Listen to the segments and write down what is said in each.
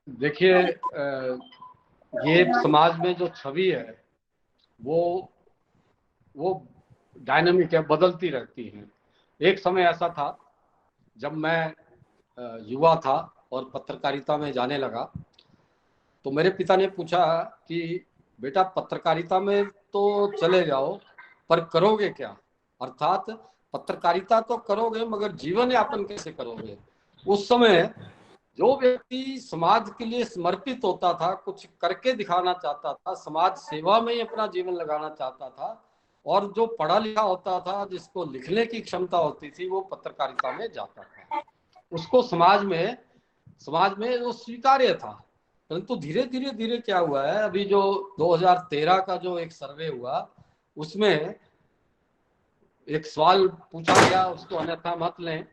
देखिए, ये समाज में जो छवि है वो डायनामिक है, बदलती रहती है। एक समय ऐसा था जब मैं युवा था और पत्रकारिता में जाने लगा, तो मेरे पिता ने पूछा कि बेटा पत्रकारिता में तो चले जाओ, पर करोगे क्या? अर्थात पत्रकारिता तो करोगे मगर जीवन यापन कैसे करोगे? उस समय जो व्यक्ति समाज के लिए समर्पित होता था, कुछ करके दिखाना चाहता था, समाज सेवा में ही अपना जीवन लगाना चाहता था, और जो पढ़ा लिखा होता था, जिसको लिखने की क्षमता होती थी, वो पत्रकारिता में जाता था। उसको समाज में वो स्वीकार्य था। परंतु धीरे धीरे धीरे क्या हुआ है, अभी जो 2013 का जो एक सर्वे हुआ, उसमें एक सवाल पूछा गया, उसको अन्यथा मत लें।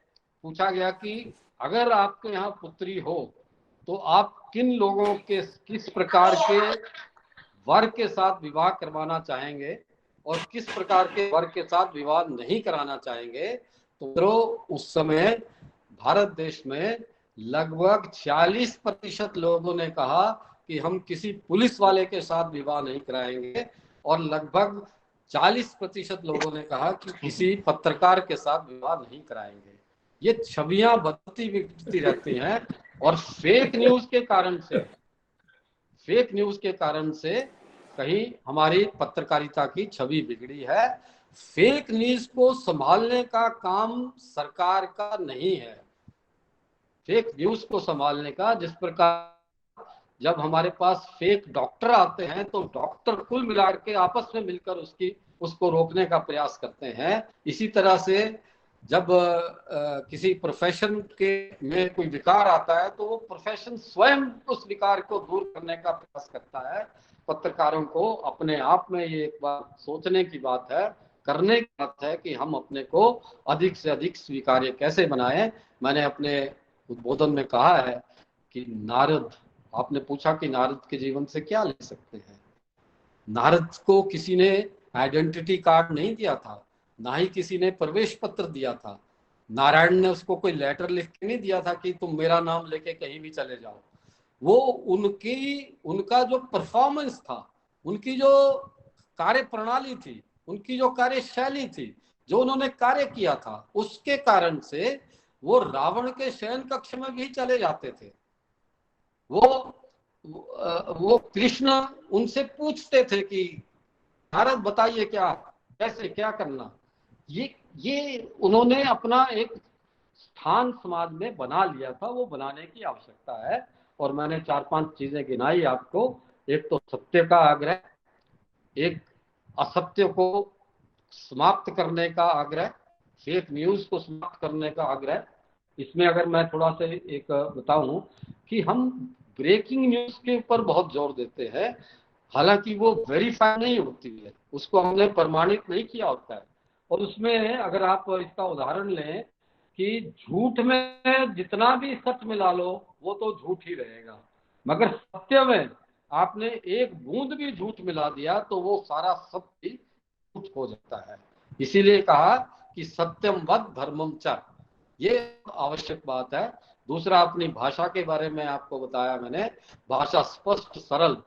पूछा गया कि अगर आपके यहाँ पुत्री हो तो आप किन लोगों के, किस प्रकार के वर के साथ विवाह करवाना चाहेंगे और किस प्रकार के वर के साथ विवाह नहीं कराना चाहेंगे? तो उस समय भारत देश में लगभग 46% लोगों ने कहा कि हम किसी पुलिस वाले के साथ विवाह नहीं कराएंगे, और लगभग 40% लोगों ने कहा कि किसी पत्रकार के साथ विवाह नहीं कराएंगे। ये छवियां बदलती बिगड़ती रहती हैं, और फेक न्यूज के कारण से कहीं हमारी पत्रकारिता की छवि बिगड़ी है। फेक न्यूज को संभालने का काम सरकार का नहीं है। फेक न्यूज को संभालने का, जिस प्रकार जब हमारे पास फेक डॉक्टर आते हैं तो डॉक्टर कुल मिलाकर के आपस में मिलकर उसको रोकने का प्रयास करते हैं, इसी तरह से जब किसी प्रोफेशन के में कोई विकार आता है तो वो प्रोफेशन स्वयं उस विकार को दूर करने का प्रयास करता है। पत्रकारों को अपने आप में ये एक बार सोचने की बात है, करने की बात है कि हम अपने को अधिक से अधिक स्वीकार्य कैसे बनाएं। मैंने अपने उद्बोधन में कहा है कि नारद, आपने पूछा कि नारद के जीवन से क्या ले सकते हैं। नारद को किसी ने आइडेंटिटी कार्ड नहीं दिया था, ना ही किसी ने प्रवेश पत्र दिया था। नारायण ने उसको कोई लेटर लिख के नहीं दिया था कि तुम मेरा नाम लेके कहीं भी चले जाओ। वो उनका जो परफॉर्मेंस था, उनकी जो कार्य प्रणाली थी, उनकी जो कार्यशैली थी, जो उन्होंने कार्य किया था, उसके कारण से वो रावण के शयन कक्ष में भी चले जाते थे। वो कृष्ण उनसे पूछते थे कि नारद बताइए क्या, कैसे क्या करना। ये उन्होंने अपना एक स्थान समाज में बना लिया था, वो बनाने की आवश्यकता है। और मैंने 4-5 चीजें गिनाई आपको। एक तो सत्य का आग्रह, एक असत्य को समाप्त करने का आग्रह, फेक न्यूज को समाप्त करने का आग्रह। इसमें अगर मैं थोड़ा सा एक बताऊं कि हम ब्रेकिंग न्यूज के ऊपर बहुत जोर देते हैं, हालांकि वो वेरीफाई नहीं होती है, उसको हमने प्रमाणित नहीं किया होता है। और उसमें अगर आप इसका उदाहरण लें कि झूठ में जितना भी सच मिला लो वो तो झूठ ही रहेगा, मगर सत्य में आपने एक बूंद भी झूठ मिला दिया तो वो सारा सत्य झूठ हो जाता है। इसीलिए कहा कि सत्यम वद धर्मम च, ये आवश्यक बात है। दूसरा, अपनी भाषा के बारे में आपको बताया मैंने। भाषा स्पष्ट, सरल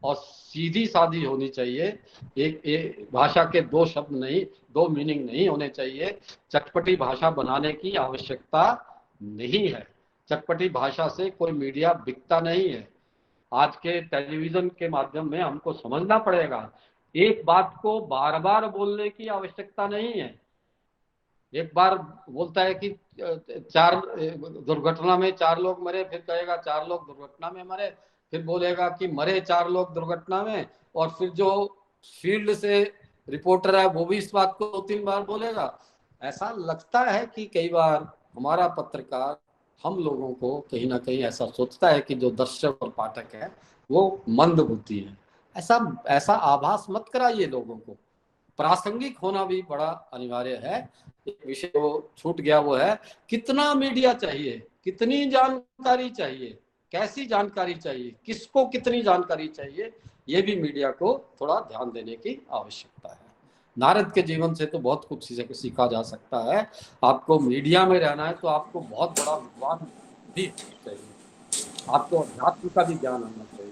और सीधी सादी होनी चाहिए। एक भाषा के दो शब्द नहीं, दो मीनिंग नहीं होने चाहिए। चटपटी भाषा बनाने की आवश्यकता नहीं है। चटपटी भाषा से कोई मीडिया बिकता नहीं है। आज के टेलीविजन के माध्यम में हमको समझना पड़ेगा, एक बात को बार बार बोलने की आवश्यकता नहीं है। एक बार बोलता है कि चार दुर्घटना में 4 लोग मरे, फिर कहेगा 4 लोग दुर्घटना में मरे, फिर बोलेगा कि मरे 4 लोग दुर्घटना में, और फिर जो फील्ड से रिपोर्टर है वो भी इस बात को 2-3 बार बोलेगा। ऐसा लगता है कि कई बार हमारा पत्रकार हम लोगों को कहीं ना कहीं ऐसा सोचता है कि जो दर्शक और पाठक है वो मंद बुद्धि है। ऐसा ऐसा आभास मत कराइए लोगों को। प्रासंगिक होना भी बड़ा अनिवार्य है। एक विषय वो छूट गया, वो है कितना मीडिया चाहिए, कितनी जानकारी चाहिए, कैसी जानकारी चाहिए, किसको कितनी जानकारी चाहिए, ये भी मीडिया को थोड़ा ध्यान देने की आवश्यकता है। नारद के जीवन से तो बहुत कुछ सीखा जा सकता है। आपको मीडिया में रहना है तो आपको बहुत बड़ा विद्वान भी चाहिए। आपको अध्यात्म का भी ज्ञान होना चाहिए।